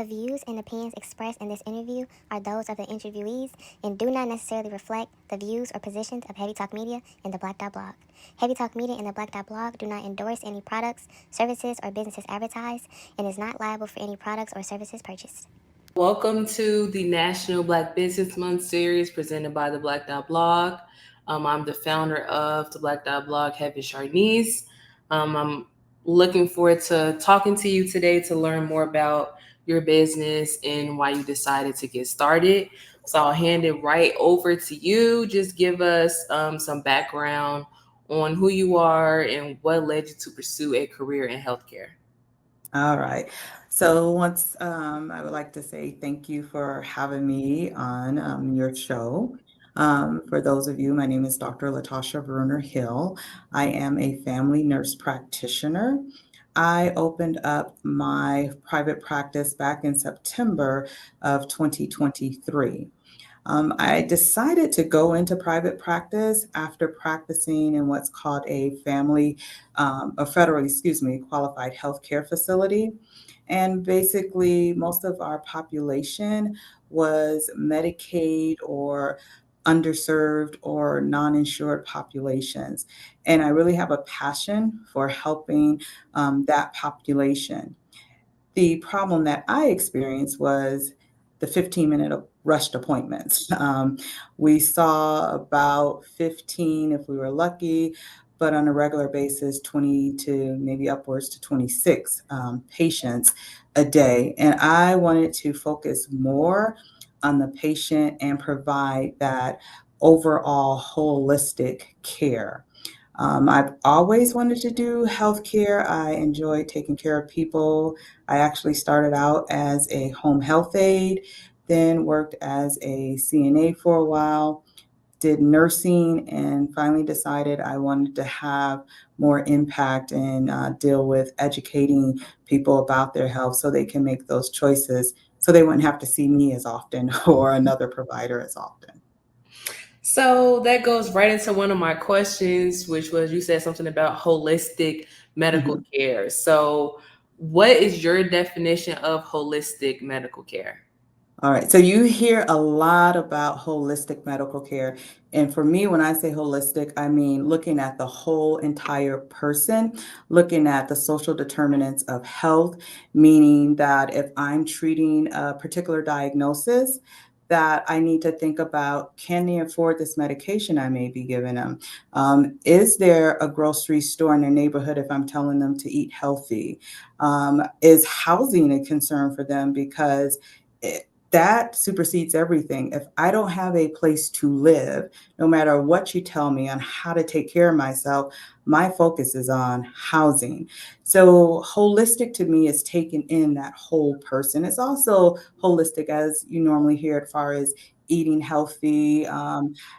The views and opinions expressed in this interview are those of the interviewees and do not necessarily reflect the views or positions of HeavieTalk Media and TheBlack.Blog. HeavieTalk Media and TheBlack.Blog do not endorse any products, services, or businesses advertised and is not liable for any products or services purchased. Welcome to the National Black Business Month series presented by TheBlack.Blog. I'm the founder of TheBlack.Blog, HeavieTalk. I'm looking forward to talking to you today to learn more about your business and why you decided to get started. So I'll hand it right over to you. Just give us some background on who you are and what led you to pursue a career in healthcare. All right. So once I would like to say thank you for having me on your show. For those of you, my name is Dr. Tasha Bruner-Hill. I am a family nurse practitioner. I opened up my private practice back in September of 2023. I decided to go into private practice after practicing in what's called a federally qualified healthcare facility. And basically, most of our population was Medicaid or underserved or non-insured populations. And I really have a passion for helping that population. The problem that I experienced was the 15-minute rushed appointments. We saw about 15 if we were lucky, but on a regular basis, 20 to maybe upwards to 26 patients a day. And I wanted to focus more on the patient and provide that overall holistic care. I've always wanted to do healthcare. I enjoy taking care of people. I actually started out as a home health aide, then worked as a CNA for a while, did nursing, and finally decided I wanted to have more impact and deal with educating people about their health so they can make those choices so they wouldn't have to see me as often or another provider as often. So that goes right into one of my questions, which was you said something about holistic medical care. So, what is your definition of holistic medical care? All right. So you hear a lot about holistic medical care. And for me, when I say holistic, I mean looking at the whole entire person, looking at the social determinants of health, meaning that if I'm treating a particular diagnosis, that I need to think about, can they afford this medication I may be giving them? Is there a grocery store in their neighborhood if I'm telling them to eat healthy? Is housing a concern for them? Because that supersedes everything. If I don't have a place to live, no matter what you tell me on how to take care of myself, my focus is on housing. So holistic to me is taking in that whole person. It's also holistic as you normally hear as far as eating healthy,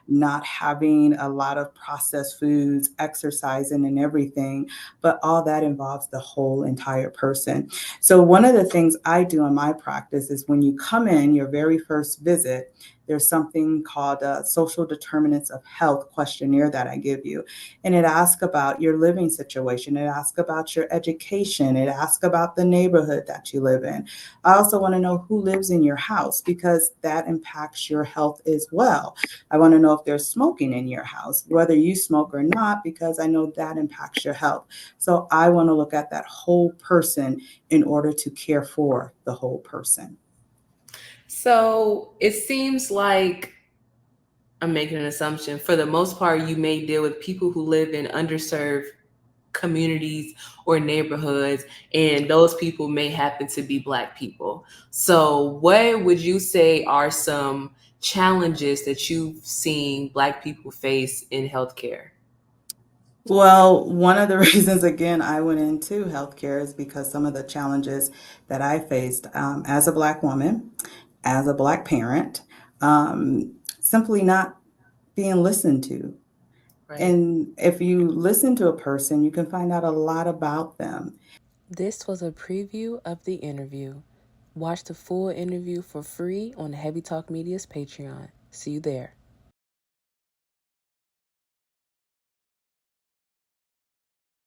not having a lot of processed foods, exercising and everything, but all that involves the whole entire person. So one of the things I do in my practice is when you come in your very first visit, there's something called a social determinants of health questionnaire that I give you. And it asks about your living situation. It asks about your education. It asks about the neighborhood that you live in. I also want to know who lives in your house because that impacts your health as well. I want to know if there's smoking in your house, whether you smoke or not, because I know that impacts your health. So I want to look at that whole person in order to care for the whole person. So it seems like I'm making an assumption. For the most part, you may deal with people who live in underserved communities or neighborhoods, and those people may happen to be Black people. So, what would you say are some challenges that you've seen Black people face in healthcare? Well, one of the reasons, again, I went into healthcare is because some of the challenges that I faced as a Black woman, as a Black parent, simply not being listened to. Right. And if you listen to a person, you can find out a lot about them. This was a preview of the interview. Watch the full interview for free on HeavieTalk Media's Patreon. See you there.